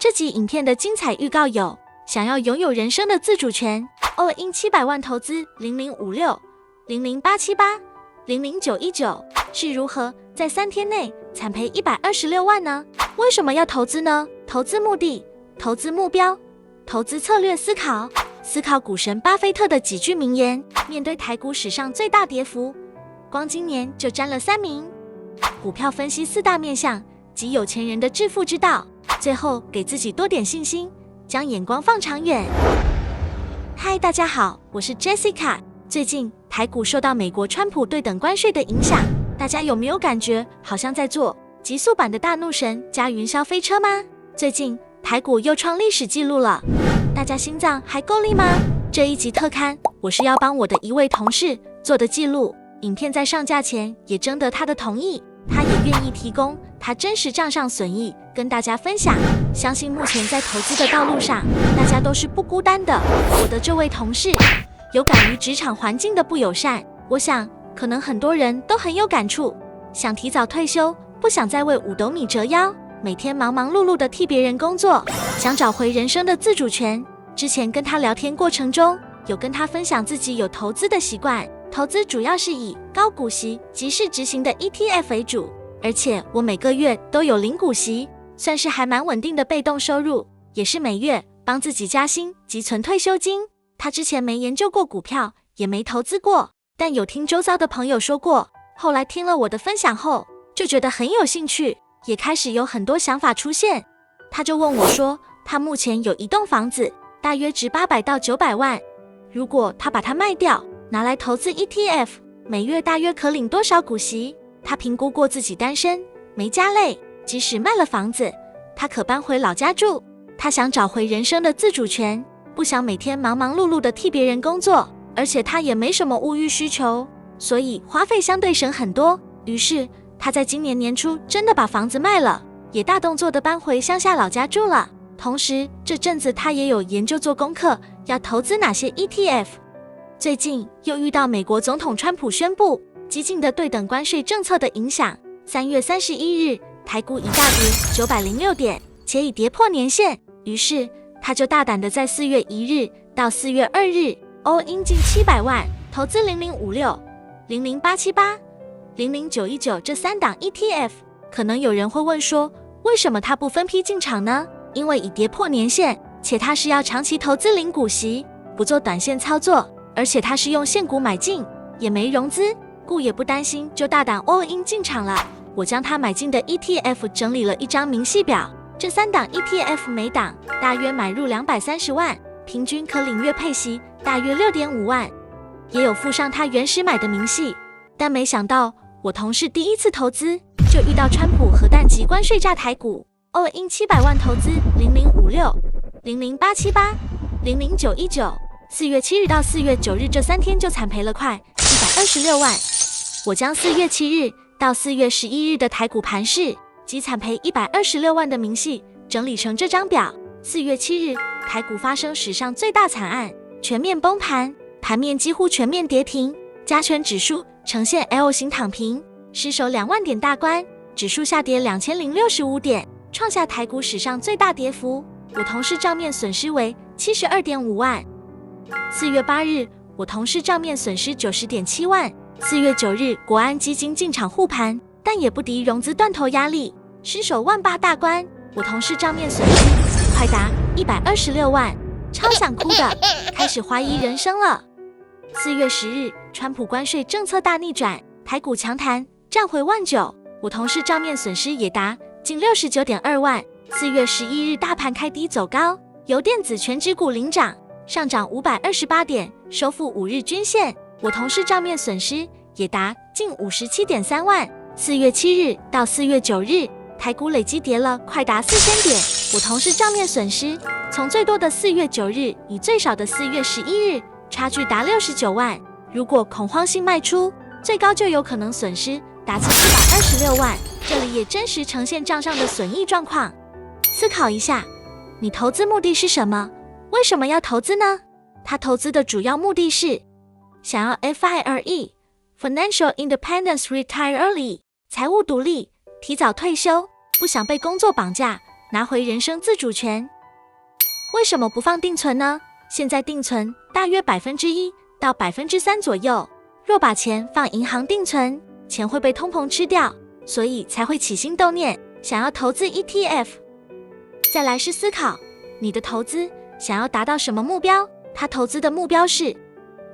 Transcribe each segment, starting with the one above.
这集影片的精彩预告有：想要拥有人生的自主权 ，all in 700万投资0056、00878、00919是如何在3天内惨赔126万呢？为什么要投资呢？投资目的、投资目标、投资策略思考。思考股神巴菲特的几句名言，面对台股史上最大跌幅，光今年就沾了3名。股票分析4大面向及有钱人的致富之道，最后给自己多点信心，将眼光放长远。嗨，大家好，我是 Jessica。最近台股受到美国川普对等关税的影响，大家有没有感觉好像在坐极速版的大怒神加云霄飞车吗？最近台股又创历史纪录了，大家心脏还够力吗？这一集特刊，我是要帮我的一位同事做的记录，影片在上架前也征得他的同意，他也愿意提供他真实账上损益跟大家分享。相信目前在投资的道路上，大家都是不孤单的。我的这位同事有感于职场环境的不友善，我想可能很多人都很有感触，想提早退休，不想再为5斗米折腰，每天忙忙碌碌的替别人工作，想找回人生的自主权。之前跟他聊天过程中，有跟他分享自己有投资的习惯，投资主要是以高股息及市值型的 ETF 为主，而且我每个月都有领股息，算是还蛮稳定的被动收入，也是每月帮自己加薪及存退休金。他之前没研究过股票，也没投资过，但有听周遭的朋友说过，后来听了我的分享后，就觉得很有兴趣，也开始有很多想法出现。他就问我说，他目前有一栋房子，大约值800到900万，如果他把它卖掉，拿来投资 ETF， 每月大约可领多少股息？他评估过自己单身，没家累，即使卖了房子，他可搬回老家住。他想找回人生的自主权，不想每天忙忙碌碌的替别人工作，而且他也没什么物欲需求，所以花费相对省很多。于是他在今年年初真的把房子卖了，也大动作的搬回乡下老家住了。同时这阵子他也有研究做功课，要投资哪些 ETF。 最近又遇到美国总统川普宣布激进的对等关税政策的影响，3月31日台股已大跌906点，且已跌破年线。于是他就大胆的在4月1日到4月2日 all in 近700万，投资0056、00878、00919这3档 ETF。 可能有人会问说，为什么他不分批进场呢？因为已跌破年线，且他是要长期投资领股息，不做短线操作，而且他是用现股买进，也没融资，故也不担心，就大胆 all in 进场了。我将他买进的 ETF 整理了一张明细表，这3档 ETF 每档大约买入230万，平均可领月配息大约 6.5 万，也有附上他原始买的明细。但没想到我同事第一次投资就遇到川普核弹级关税炸台股， all in 700万投资0056、00878、00919。4月7日到4月9日这3天就惨赔了快126万。我将4月7日到4月11日的台股盘势及惨赔126万的明细整理成这张表。4月7日台股发生史上最大惨案，全面崩盘，盘面几乎全面跌停，加权指数呈现 L 型躺平，失守2万点大关，指数下跌2065点，创下台股史上最大跌幅。我同事账面损失为 72.5 万。4月8日我同事账面损失 90.7 万。4月9日国安基金进场护盘，但也不敌融资断头压力，失守18000大关，我同事账面损失快达126万，超想哭的，开始怀疑人生了。4月10日川普关税政策大逆转，台股强弹站回19000，我同事账面损失也达近 69.2 万。4月11日大盘开低走高，由电子全指股领涨，上涨528点，收复5日均线，我同事账面损失也达近 57.3 万。4月7日到4月9日台股累积跌了快达4000点，我同事账面损失从最多的4月9日与最少的4月11日差距达69万，如果恐慌性卖出，最高就有可能损失达至426万。这里也真实呈现账上的损益状况。思考一下，你投资目的是什么？为什么要投资呢？他投资的主要目的是想要 FIRE Financial Independence Retire Early 财务独立，提早退休，不想被工作绑架，拿回人生自主权。为什么不放定存呢？现在定存大约1%到3%左右，若把钱放银行定存，钱会被通膨吃掉，所以才会起心动念想要投资 ETF。 再来是思考你的投资想要达到什么目标。他投资的目标是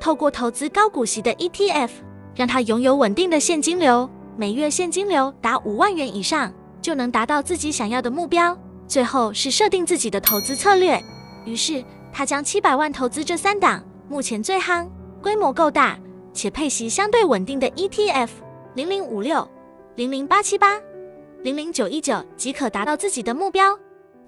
透过投资高股息的 ETF， 让他拥有稳定的现金流，每月现金流达5万元以上，就能达到自己想要的目标。最后是设定自己的投资策略，于是他将700万投资这3档目前最夯、规模够大且配息相对稳定的 ETF 0056、00878、00919，即可达到自己的目标。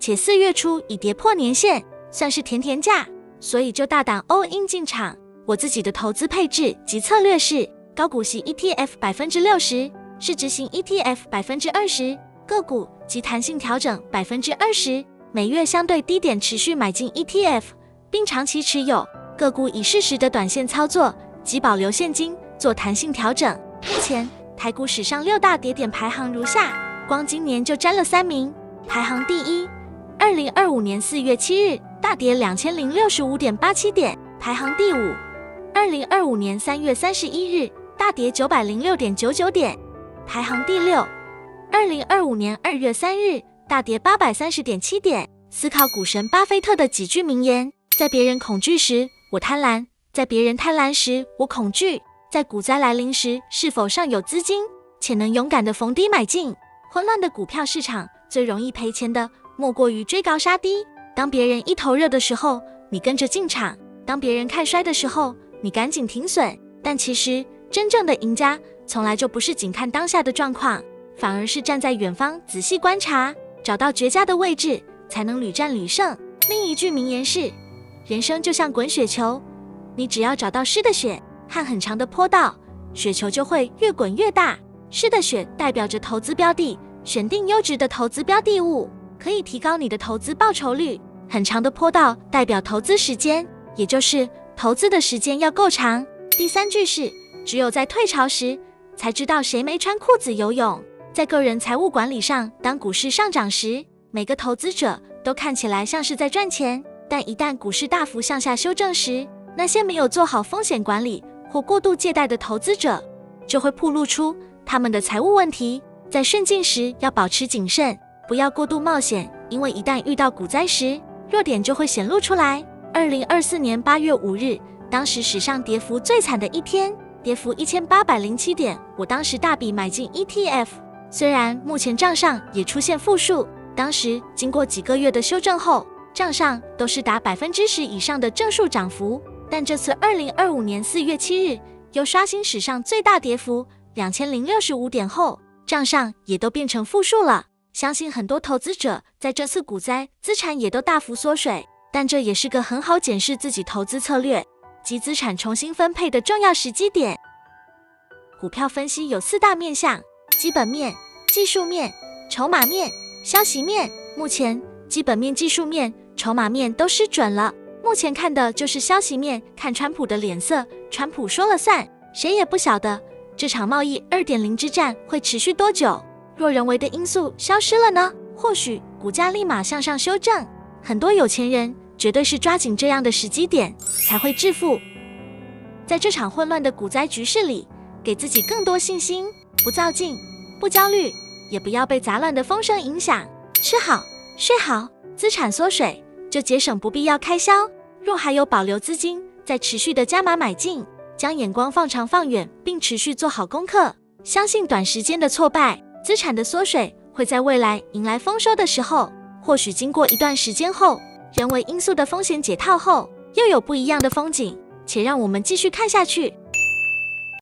且4月初已跌破年线，算是甜甜价，所以就大胆 all in 进场。我自己的投资配置及策略是高股息 ETF 60%，市值型 ETF 20%，个股及弹性调整 20%， 每月相对低点持续买进 ETF， 并长期持有个股，以适时的短线操作及保留现金做弹性调整。目前台股史上6大跌点排行如下，光今年就沾了3名。排行第一，2025年4月7日大跌2065.87点，排行第五，2025年3月31日大跌906.99点，排行第六，2025年2月3日大跌830.7点。思考股神巴菲特的几句名言：在别人恐惧时，我贪婪；在别人贪婪时，我恐惧；在股灾来临时，是否尚有资金，且能勇敢地逢低买进？混乱的股票市场最容易赔钱的，莫过于追高杀低。当别人一头热的时候，你跟着进场；当别人看衰的时候，你赶紧停损。但其实真正的赢家从来就不是仅看当下的状况，反而是站在远方仔细观察，找到绝佳的位置，才能屡战屡胜。另一句名言是：人生就像滚雪球，你只要找到湿的雪和很长的坡道，雪球就会越滚越大。湿的雪代表着投资标的，选定优质的投资标的物可以提高你的投资报酬率。很长的坡道代表投资时间，也就是投资的时间要够长。第三句是：只有在退潮时才知道谁没穿裤子游泳。在个人财务管理上，当股市上涨时，每个投资者都看起来像是在赚钱，但一旦股市大幅向下修正时，那些没有做好风险管理或过度借贷的投资者就会暴露出他们的财务问题。在顺境时要保持谨慎，不要过度冒险，因为一旦遇到股灾时，弱点就会显露出来。2024年8月5日，当时史上跌幅最惨的一天，跌幅1807点，我当时大笔买进 ETF， 虽然目前账上也出现负数，当时经过几个月的修正后，账上都是达10%以上的正数涨幅，但这次2025年4月7日又刷新史上最大跌幅2065点后，账上也都变成负数了。相信很多投资者在这次股灾资产也都大幅缩水，但这也是个很好检视自己投资策略及资产重新分配的重要时机点。股票分析有4大面向：基本面、技术面、筹码面、消息面。目前基本面、技术面、筹码面都失准了，目前看的就是消息面，看川普的脸色，川普说了算，谁也不晓得这场贸易 2.0 之战会持续多久。若人为的因素消失了呢？或许股价立马向上修正。很多有钱人绝对是抓紧这样的时机点才会致富。在这场混乱的股灾局势里，给自己更多信心，不躁进，不焦虑，也不要被杂乱的风声影响。吃好睡好，资产缩水就节省不必要开销。若还有保留资金，再持续的加码买进，将眼光放长放远，并持续做好功课。相信短时间的挫败，资产的缩水会在未来迎来丰收的时候。或许经过一段时间后，人为因素的风险解套后，又有不一样的风景。且让我们继续看下去。